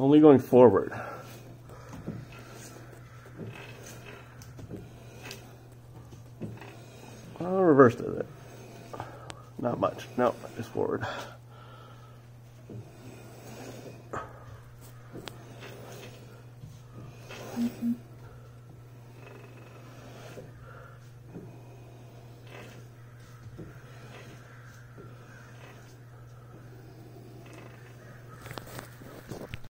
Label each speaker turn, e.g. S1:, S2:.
S1: Only going forward. Reverse does it. Not much. No, just forward.